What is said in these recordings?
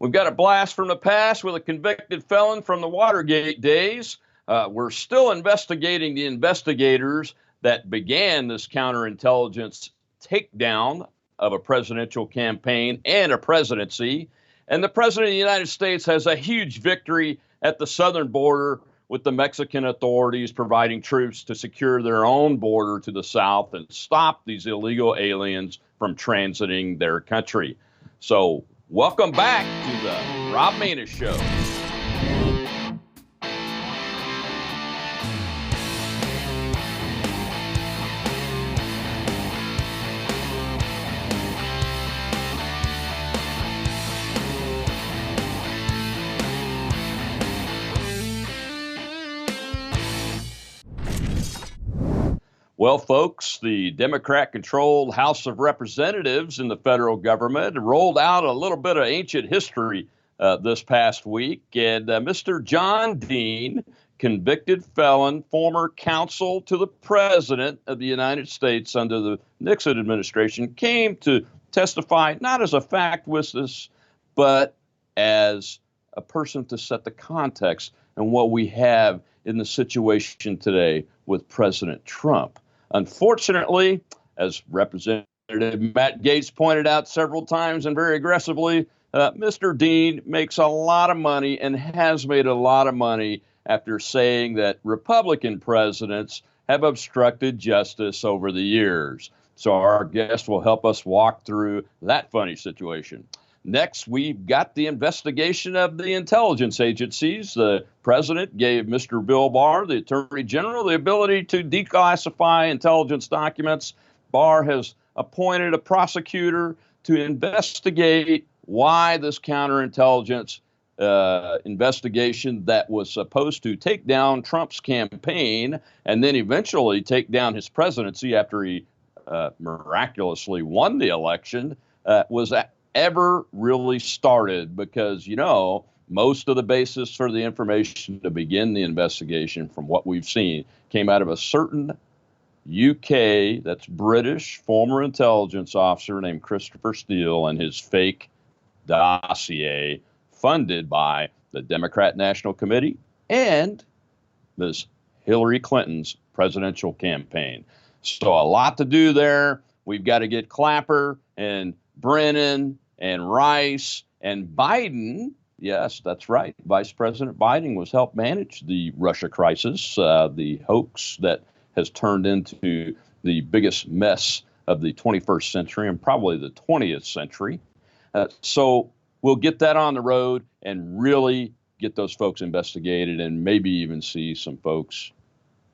We've got a blast from the past with a convicted felon from the Watergate days. We're still investigating the investigators that began this counterintelligence takedown of a presidential campaign and a presidency. And the president of the United States has a huge victory at the southern border with the Mexican authorities providing troops to secure their own border to the south and stop these illegal aliens from transiting their country. So welcome back to the Rob Maness Show. Well, folks, the Democrat-controlled House of Representatives in the federal government rolled out a little bit of ancient history this past week. And Mr. John Dean, convicted felon, former counsel to the President of the United States under the Nixon administration, came to testify not as a fact witness, but as a person to set the context and what we have in the situation today with President Trump. Unfortunately, as Representative Matt Gaetz pointed out several times and very aggressively, Mr. Dean makes a lot of money and has made a lot of money after saying that Republican presidents have obstructed justice over the years. So our guest will help us walk through that funny situation. Next, we've got the investigation of the intelligence agencies. The president gave Mr. Bill Barr, the attorney general, the ability to declassify intelligence documents. Barr has appointed a prosecutor to investigate why this counterintelligence investigation that was supposed to take down Trump's campaign and then eventually take down his presidency after he miraculously won the election was ever really started, because, you know, most of the basis for the information to begin the investigation, from what we've seen, came out of a certain UK, that's British, former intelligence officer named Christopher Steele and his fake dossier funded by the Democrat National Committee and Ms. Hillary Clinton's presidential campaign. So a lot to do there. We've got to get Clapper and Brennan and Rice and Biden. Yes, that's right. Vice President Biden was helped manage the Russia crisis, the hoax that has turned into the biggest mess of the 21st century and probably the 20th century. So we'll get that on the road and really get those folks investigated and maybe even see some folks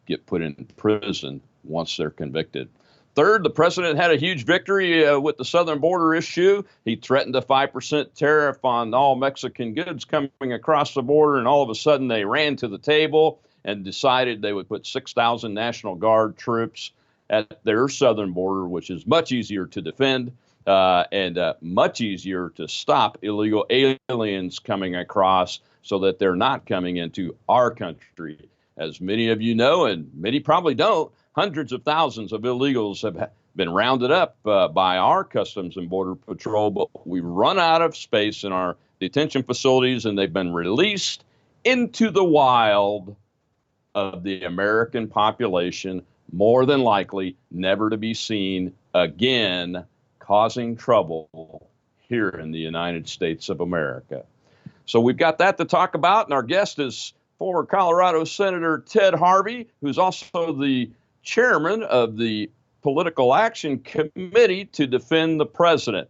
get put in prison once they're convicted. Third, the president had a huge victory with the southern border issue. He threatened a 5% tariff on all Mexican goods coming across the border, and all of a sudden they ran to the table and decided they would put 6,000 National Guard troops at their southern border, which is much easier to defend and much easier to stop illegal aliens coming across so that they're not coming into our country. As many of you know, and many probably don't, hundreds of thousands of illegals have been rounded up by our Customs and Border Patrol, but we've run out of space in our detention facilities and they've been released into the wild of the American population, more than likely never to be seen again, causing trouble here in the United States of America. So we've got that to talk about, and our guest is former Colorado Senator Ted Harvey, who's also the chairman of the Political Action Committee to defend the president.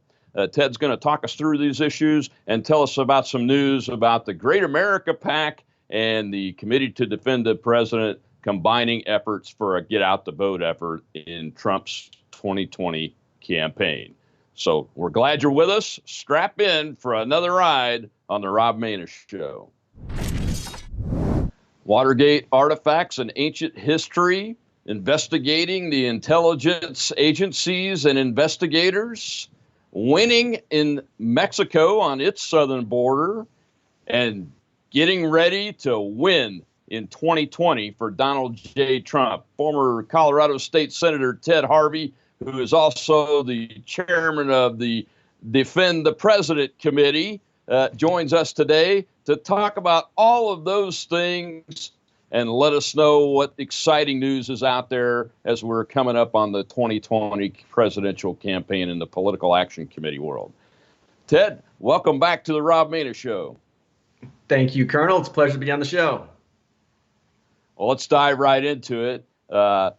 Ted's going to talk us through these issues and tell us about some news about the Great America PAC and the Committee to Defend the President combining efforts for a get out the vote effort in Trump's 2020 campaign. So we're glad you're with us. Strap in for another ride on the Rob Maness Show. Watergate artifacts and ancient history, investigating the intelligence agencies and investigators, winning in Mexico on its southern border, and getting ready to win in 2020 for Donald J. Trump. Former Colorado State Senator Ted Harvey, who is also the chairman of the Defend the President Committee, joins us today to talk about all of those things and let us know what exciting news is out there as we're coming up on the 2020 presidential campaign in the Political Action Committee world. Ted, welcome back to the Rob Maness Show. Thank you, Colonel. It's a pleasure to be on the show. Well, let's dive right into it.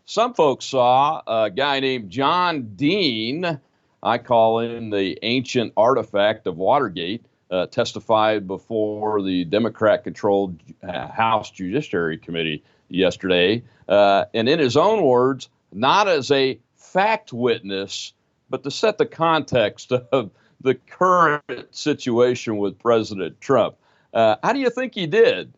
Some folks saw a guy named John Dean, I call him the ancient artifact of Watergate, testified before the Democrat-controlled House Judiciary Committee yesterday. And in his own words, not as a fact witness, but to set the context of the current situation with President Trump. How do you think he did?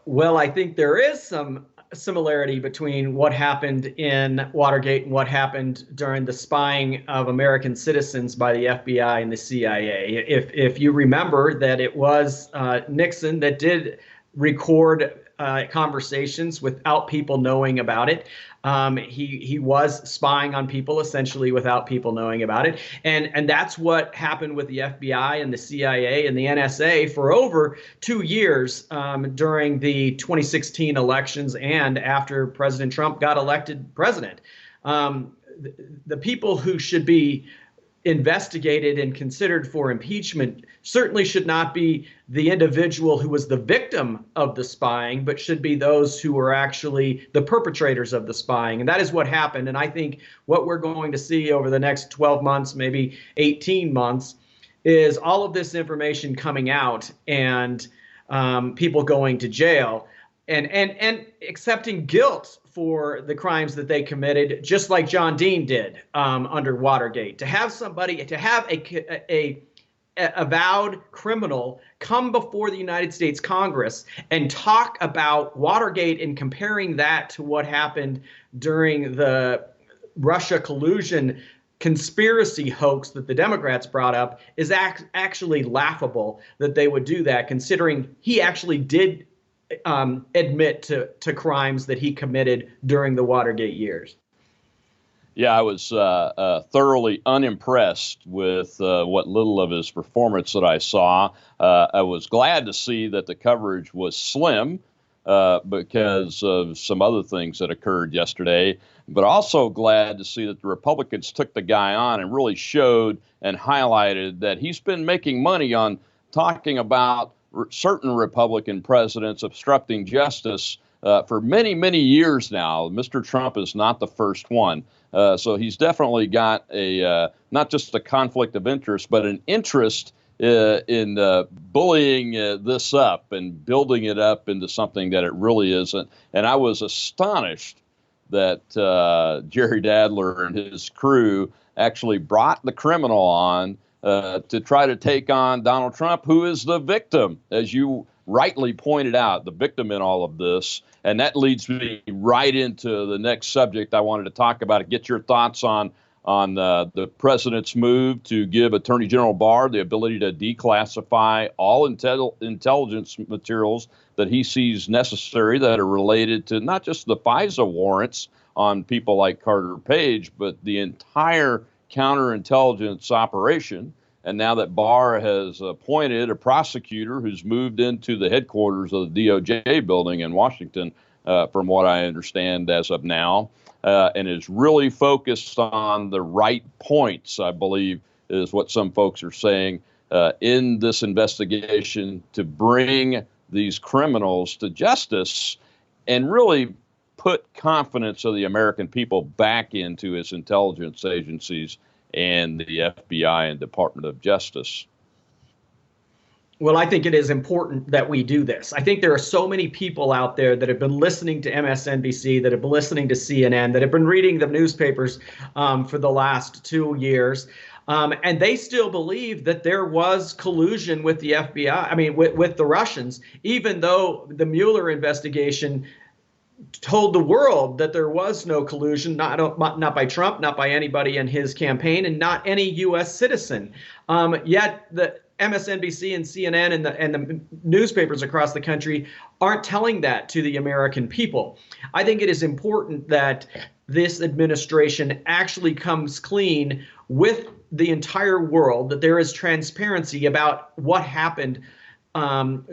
Well, I think there is some similarity between what happened in Watergate and what happened during the spying of American citizens by the FBI and the CIA. If you remember that it was Nixon that did record conversations without people knowing about it. He was spying on people essentially without people knowing about it. And that's what happened with the FBI and the CIA and the NSA for over 2 years during the 2016 elections and after President Trump got elected president. The people who should be investigated and considered for impeachment certainly should not be the individual who was the victim of the spying, but should be those who were actually the perpetrators of the spying. And that is what happened. And I think what we're going to see over the next 12 months, maybe 18 months, is all of this information coming out and people going to jail and accepting guilt for the crimes that they committed, just like John Dean did under Watergate. To have somebody, to have a avowed criminal come before the United States Congress and talk about Watergate and comparing that to what happened during the Russia collusion conspiracy hoax that the Democrats brought up is actually laughable that they would do that, considering he actually did admit to crimes that he committed during the Watergate years. Yeah, I was thoroughly unimpressed with what little of his performance that I saw. I was glad to see that the coverage was slim because of some other things that occurred yesterday, but also glad to see that the Republicans took the guy on and really showed and highlighted that he's been making money on talking about certain Republican presidents obstructing justice for many, many years now. Mr. Trump is not the first one. So he's definitely got a not just a conflict of interest, but an interest in bullying this up and building it up into something that it really isn't. And I was astonished that Jerry Nadler and his crew actually brought the criminal on to try to take on Donald Trump, who is the victim, as you rightly pointed out, the victim in all of this. And that leads me right into the next subject I wanted to talk about. Get your thoughts on the president's move to give Attorney General Barr the ability to declassify all intelligence materials that he sees necessary that are related to not just the FISA warrants on people like Carter Page, but the entire counterintelligence operation. And now that Barr has appointed a prosecutor who's moved into the headquarters of the DOJ building in Washington, from what I understand as of now, and is really focused on the right points, I believe, is what some folks are saying in this investigation to bring these criminals to justice and really put confidence of the American people back into its intelligence agencies and the FBI and Department of Justice. Well, I think it is important that we do this. I think there are so many people out there that have been listening to MSNBC, that have been listening to CNN, that have been reading the newspapers for the last 2 years. And they still believe that there was collusion with the FBI, I mean, with the Russians, even though the Mueller investigation told the world that there was no collusion, not by Trump, not by anybody in his campaign, and not any U.S. citizen. Yet the MSNBC and CNN and the newspapers across the country aren't telling that to the American people. I think it is important that this administration actually comes clean with the entire world, that there is transparency about what happened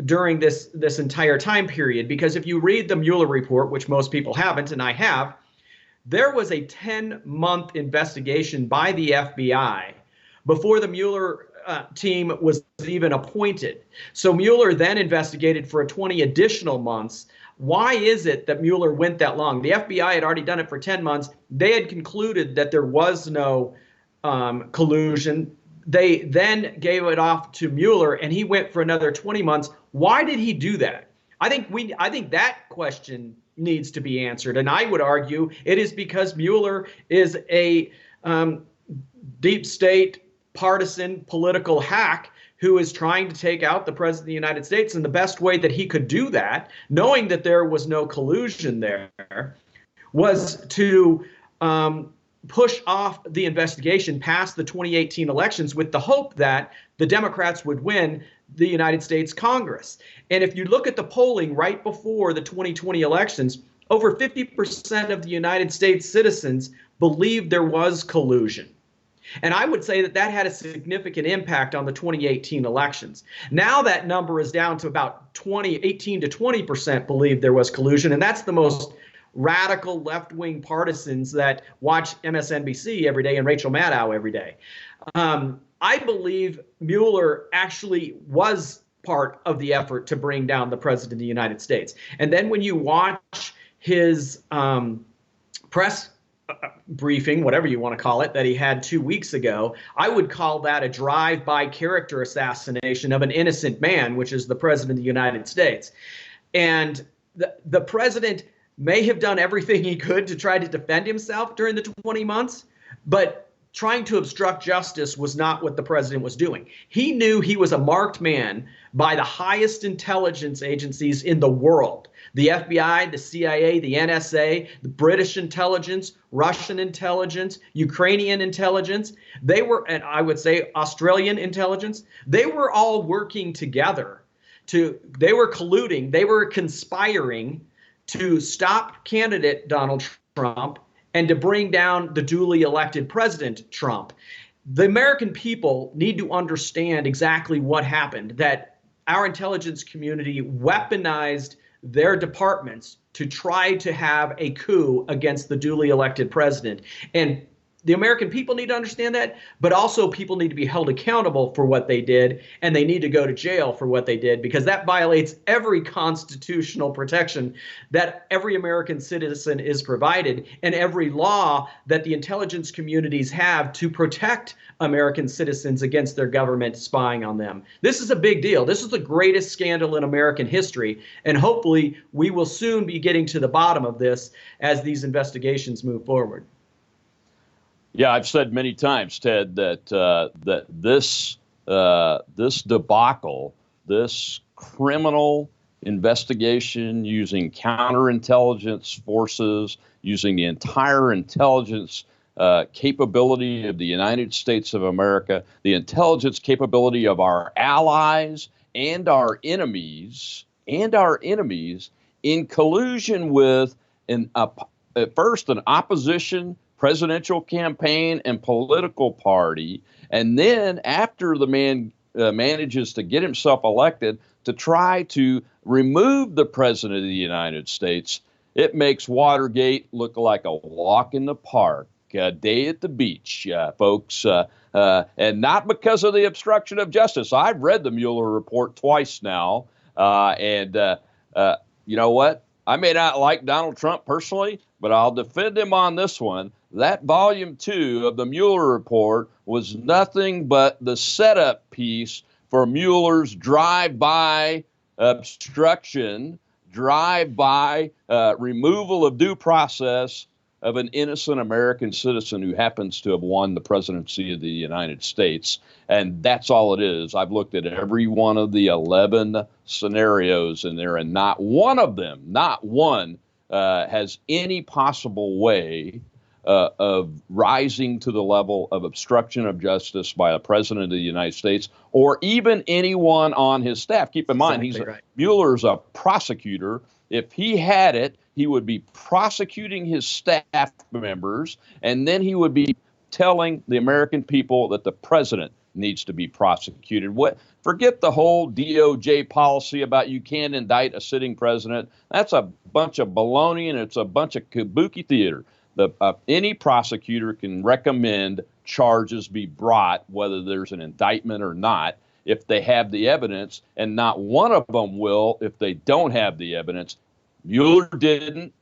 during this entire time period. Because if you read the Mueller report, which most people haven't, and I have, there was a 10-month investigation by the FBI before the Mueller team was even appointed. So Mueller then investigated for 20 additional months. Why is it that Mueller went that long? The FBI had already done it for 10 months. They had concluded that there was no collusion. They then gave it off to Mueller, and he went for another 20 months. Why did he do that? I think that question needs to be answered. And I would argue it is because Mueller is a deep state partisan political hack who is trying to take out the president of the United States. And the best way that he could do that, knowing that there was no collusion there, was to push off the investigation past the 2018 elections with the hope that the Democrats would win the United States Congress. And if you look at the polling right before the 2020 elections, over 50% of the United States citizens believed there was collusion. And I would say that that had a significant impact on the 2018 elections. Now that number is down to about 18 to 20% believe there was collusion, and that's the most radical left-wing partisans that watch MSNBC every day and Rachel Maddow every day. I believe Mueller actually was part of the effort to bring down the president of the United States. And then when you watch his press briefing, whatever you want to call it, that he had 2 weeks ago, I would call that a drive-by character assassination of an innocent man, which is the president of the United States. And the president may have done everything he could to try to defend himself during the 20 months, but trying to obstruct justice was not what the president was doing. He knew he was a marked man by the highest intelligence agencies in the world. The FBI, the CIA, the NSA, the British intelligence, Russian intelligence, Ukrainian intelligence, they were, and I would say Australian intelligence, they were all working together. They were colluding, they were conspiring to stop candidate Donald Trump and to bring down the duly elected President Trump. The American people need to understand exactly what happened, that our intelligence community weaponized their departments to try to have a coup against the duly elected president. And the American people need to understand that, but also people need to be held accountable for what they did, and they need to go to jail for what they did, because that violates every constitutional protection that every American citizen is provided, and every law that the intelligence communities have to protect American citizens against their government spying on them. This is a big deal. This is the greatest scandal in American history, and hopefully we will soon be getting to the bottom of this as these investigations move forward. Yeah, I've said many times, Ted, that this debacle, this criminal investigation using counterintelligence forces, using the entire intelligence capability of the United States of America, the intelligence capability of our allies and our enemies, in collusion with at first an opposition presidential campaign and political party, and then after the man manages to get himself elected, to try to remove the president of the United States. It makes Watergate look like a walk in the park, a day at the beach, folks, and not because of the obstruction of justice. I've read the Mueller report twice now, and you know what? I may not like Donald Trump personally, but I'll defend him on this one. That volume 2 of the Mueller report was nothing but the setup piece for Mueller's drive-by obstruction, drive-by removal of due process of an innocent American citizen who happens to have won the presidency of the United States. And that's all it is. I've looked at every one of the 11 scenarios in there, and not one of them, not one, has any possible way of rising to the level of obstruction of justice by a president of the United States or even anyone on his staff. Keep in mind, Mueller's a prosecutor. If he had it, he would be prosecuting his staff members, and then he would be telling the American people that the president needs to be prosecuted. Forget the whole DOJ policy about you can't indict a sitting president. That's a bunch of baloney, and it's a bunch of kabuki theater. Any prosecutor can recommend charges be brought, whether there's an indictment or not, if they have the evidence, and not one of them will if they don't have the evidence. Mueller didn't.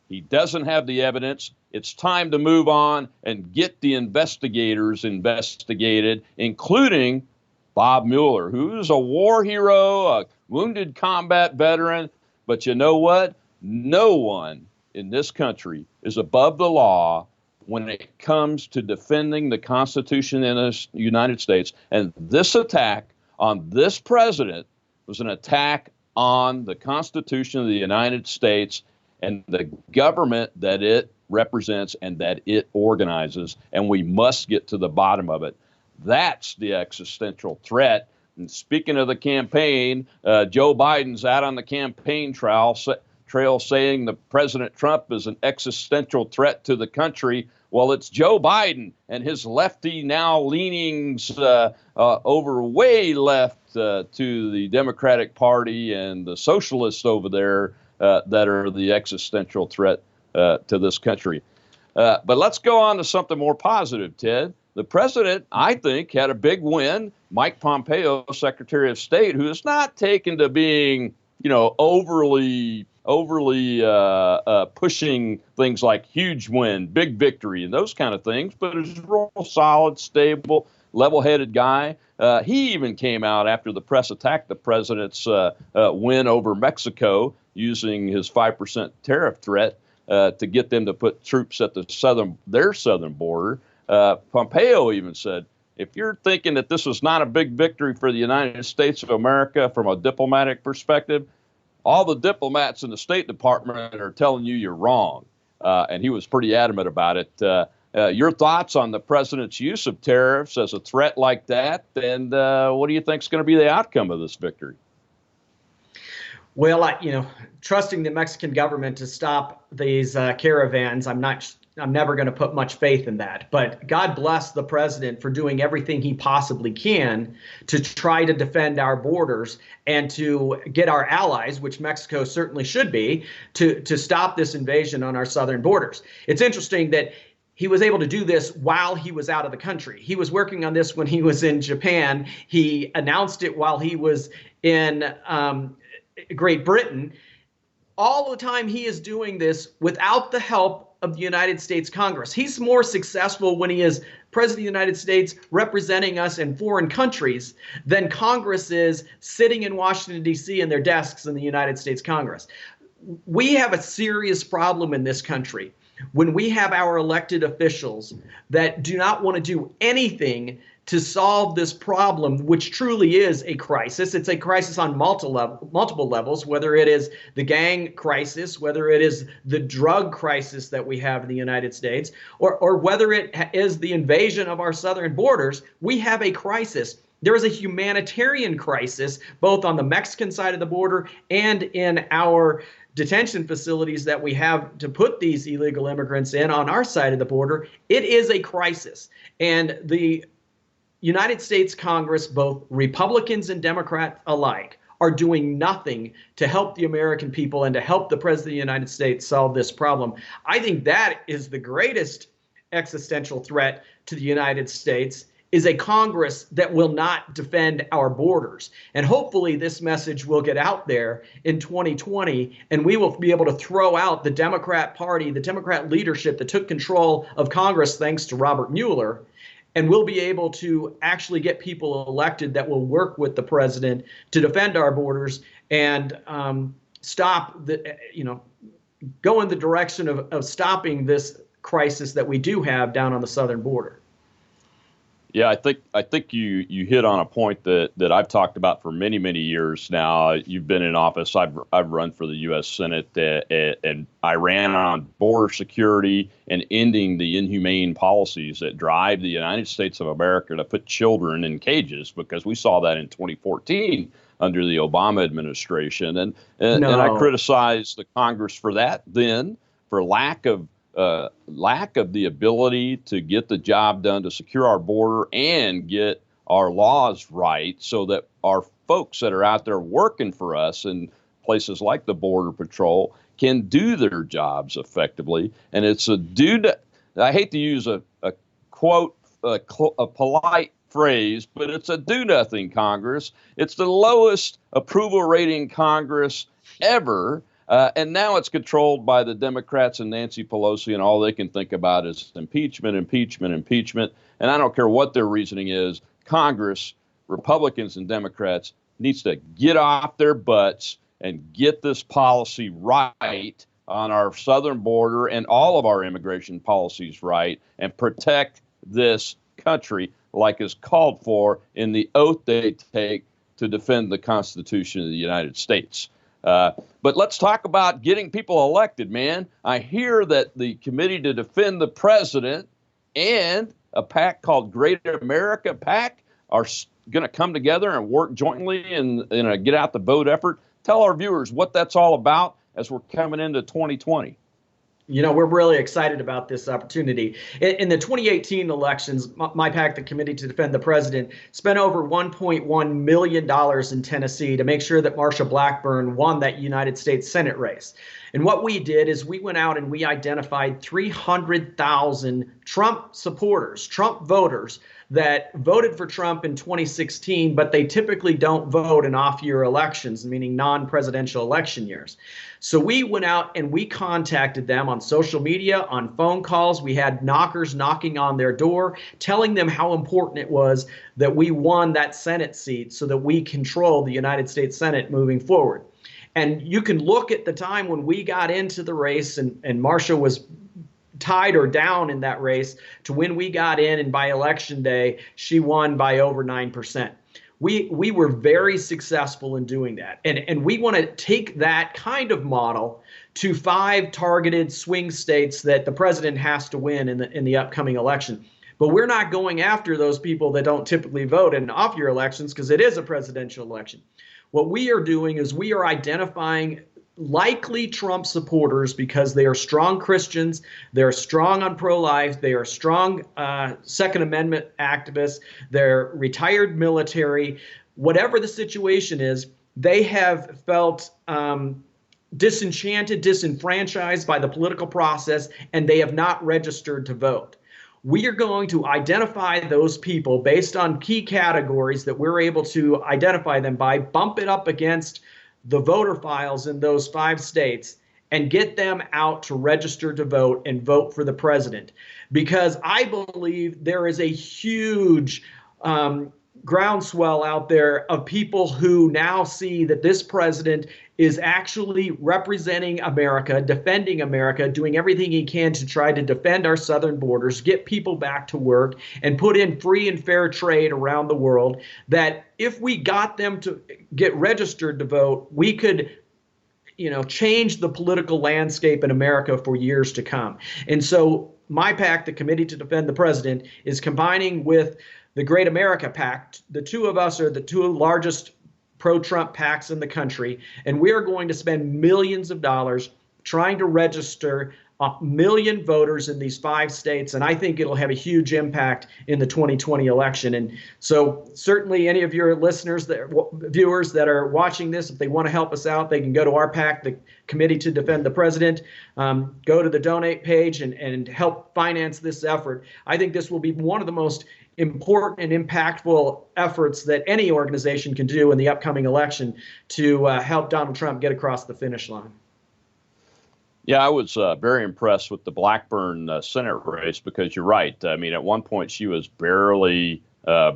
He doesn't have the evidence. It's time to move on and get the investigators investigated, including Bob Mueller, who is a war hero, a wounded combat veteran. But you know what? No one in this country is above the law when it comes to defending the Constitution in the United States. And this attack on this president was an attack on the Constitution of the United States and the government that it represents and that it organizes. And we must get to the bottom of it. That's the existential threat. And speaking of the campaign, Joe Biden's out on the campaign trail saying that President Trump is an existential threat to the country. Well, it's Joe Biden and his lefty now leanings over way left to the Democratic Party and the socialists over there that are the existential threat to this country. But let's go on to something more positive, Ted. The president, I think, had a big win. Mike Pompeo, Secretary of State, who is not taken to being, overly pushing things like huge win, big victory, and those kind of things, but is a real solid, stable, level-headed guy. He even came out after the press attacked the president's win over Mexico using his 5% tariff threat to get them to put troops at their southern border. Pompeo even said, if you're thinking that this was not a big victory for the United States of America from a diplomatic perspective, all the diplomats in the State Department are telling you you're wrong. And he was pretty adamant about it. Your thoughts on the president's use of tariffs as a threat like that, and what do you think is going to be the outcome of this victory? Well, trusting the Mexican government to stop these caravans, I'm never going to put much faith in that. But God bless the president for doing everything he possibly can to try to defend our borders and to get our allies, which Mexico certainly should be, to stop this invasion on our southern borders. It's interesting that he was able to do this while he was out of the country. He was working on this when he was in Japan. He announced it while he was in Great Britain. All the time he is doing this without the help of the United States Congress. He's more successful when he is President of the United States representing us in foreign countries than Congress is sitting in Washington, D.C. in their desks in the United States Congress. We have a serious problem in this country when we have our elected officials that do not want to do anything to solve this problem, which truly is a crisis. It's a crisis on multiple levels, whether it is the gang crisis, whether it is the drug crisis that we have in the United States, or whether it is the invasion of our southern borders. We have a crisis. There is a humanitarian crisis, both on the Mexican side of the border and in our detention facilities that we have to put these illegal immigrants in on our side of the border. It is a crisis. And the United States Congress, both Republicans and Democrats alike, are doing nothing to help the American people and to help the President of the United States solve this problem. I think that is the greatest existential threat to the United States, is a Congress that will not defend our borders. And hopefully this message will get out there in 2020, and we will be able to throw out the Democrat Party, the Democrat leadership that took control of Congress thanks to Robert Mueller. And we'll be able to actually get people elected that will work with the president to defend our borders and stop the, go in the direction of stopping this crisis that we do have down on the southern border. Yeah, I think you hit on a point that I've talked about for many, many years now. You've been in office. I've run for the U.S. Senate, and I ran on border security and ending the inhumane policies that drive the United States of America to put children in cages, because we saw that in 2014 under the Obama administration. And No. I criticized the Congress for that then, for lack of the ability to get the job done to secure our border and get our laws right so that our folks that are out there working for us in places like the Border Patrol can do their jobs effectively. And it's a I hate to use a quote, a polite phrase, but it's a do-nothing Congress. It's the lowest approval rating Congress ever. And now it's controlled by the Democrats and Nancy Pelosi, and all they can think about is impeachment, impeachment, impeachment. And I don't care what their reasoning is. Congress, Republicans and Democrats, needs to get off their butts and get this policy right on our southern border and all of our immigration policies right, and protect this country like is called for in the oath they take to defend the Constitution of the United States. But let's talk about getting people elected, man. I hear that the Committee to Defend the President and a PAC called Great America PAC are going to come together and work jointly in a get out the vote effort. Tell our viewers what that's all about as we're coming into 2020. You know, we're really excited about this opportunity. In the 2018 elections, my PAC, the Committee to Defend the President, spent over $1.1 million in Tennessee to make sure that Marsha Blackburn won that United States Senate race. And what we did is we went out and we identified 300,000 Trump supporters, Trump voters that voted for Trump in 2016, but they typically don't vote in off-year elections, meaning non-presidential election years. So we went out and we contacted them on social media, on phone calls. We had knockers knocking on their door, telling them how important it was that we won that Senate seat so that we control the United States Senate moving forward. And you can look at the time when we got into the race and Marsha was tied or down in that race to when we got in, and by election day, she won by over 9%. We were very successful in doing that. And we want to take that kind of model to 5 targeted swing states that the president has to win in the upcoming election. But we're not going after those people that don't typically vote in off-year elections because it is a presidential election. What we are doing is we are identifying likely Trump supporters because they are strong Christians, they're strong on pro-life, they are strong Second Amendment activists, they're retired military. Whatever the situation is, they have felt disenchanted, disenfranchised by the political process, and they have not registered to vote. We are going to identify those people based on key categories that we're able to identify them by, bump it up against the voter files in those 5 states, and get them out to register to vote and vote for the president. Because I believe there is a huge groundswell out there of people who now see that this president is actually representing America, defending America, doing everything he can to try to defend our southern borders, get people back to work, and put in free and fair trade around the world, that if we got them to get registered to vote, we could change the political landscape in America for years to come. And so my PAC, the Committee to Defend the President, is combining with the Great America PAC. The two of us are the 2 largest pro-Trump PACs in the country, and we are going to spend millions of dollars trying to register 1 million voters in these 5 states, and I think it'll have a huge impact in the 2020 election. And so certainly any of your listeners, viewers that are watching this, if they want to help us out, they can go to our PAC, the Committee to Defend the President, go to the donate page and help finance this effort. I think this will be one of the most important and impactful efforts that any organization can do in the upcoming election to help Donald Trump get across the finish line. Yeah, I was very impressed with the Blackburn Senate race because you're right. I mean, at one point she was barely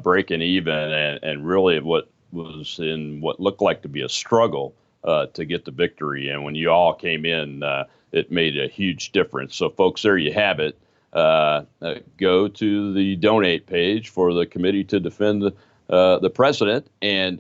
breaking even, and really what was in what looked like to be a struggle to get the victory. And when you all came in, it made a huge difference. So, folks, there you have it. Go to the donate page for the Committee to Defend the President and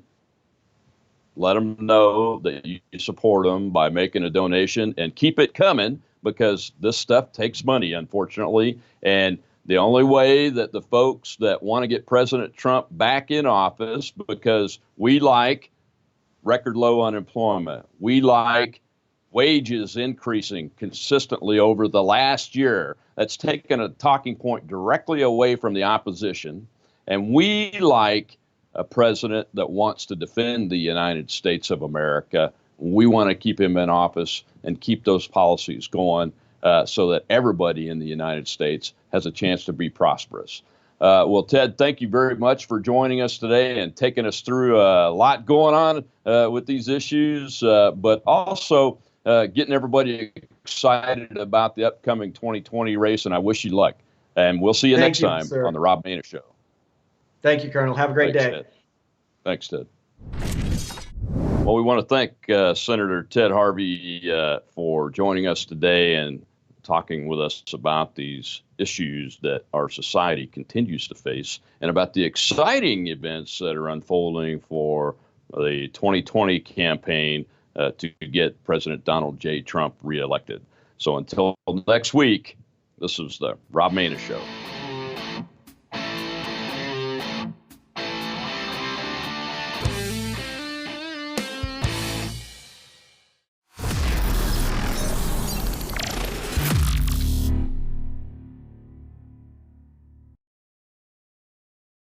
let them know that you support them by making a donation, and keep it coming because this stuff takes money, unfortunately. And the only way that the folks that want to get President Trump back in office, because we like record low unemployment. We like wages increasing consistently over the last year. That's taken a talking point directly away from the opposition. And we like a president that wants to defend the United States of America. We want to keep him in office and keep those policies going so that everybody in the United States has a chance to be prosperous. Well, Ted, thank you very much for joining us today and taking us through a lot going on with these issues, but also getting everybody excited about the upcoming 2020 race. And I wish you luck. And we'll see you next time on the Rob Maness Show. Thank you, Colonel. Have a great day. Ted. Thanks, Ted. Well, we want to thank Senator Ted Harvey for joining us today and talking with us about these issues that our society continues to face and about the exciting events that are unfolding for the 2020 campaign to get President Donald J. Trump reelected. So until next week, this is the Rob Maness Show.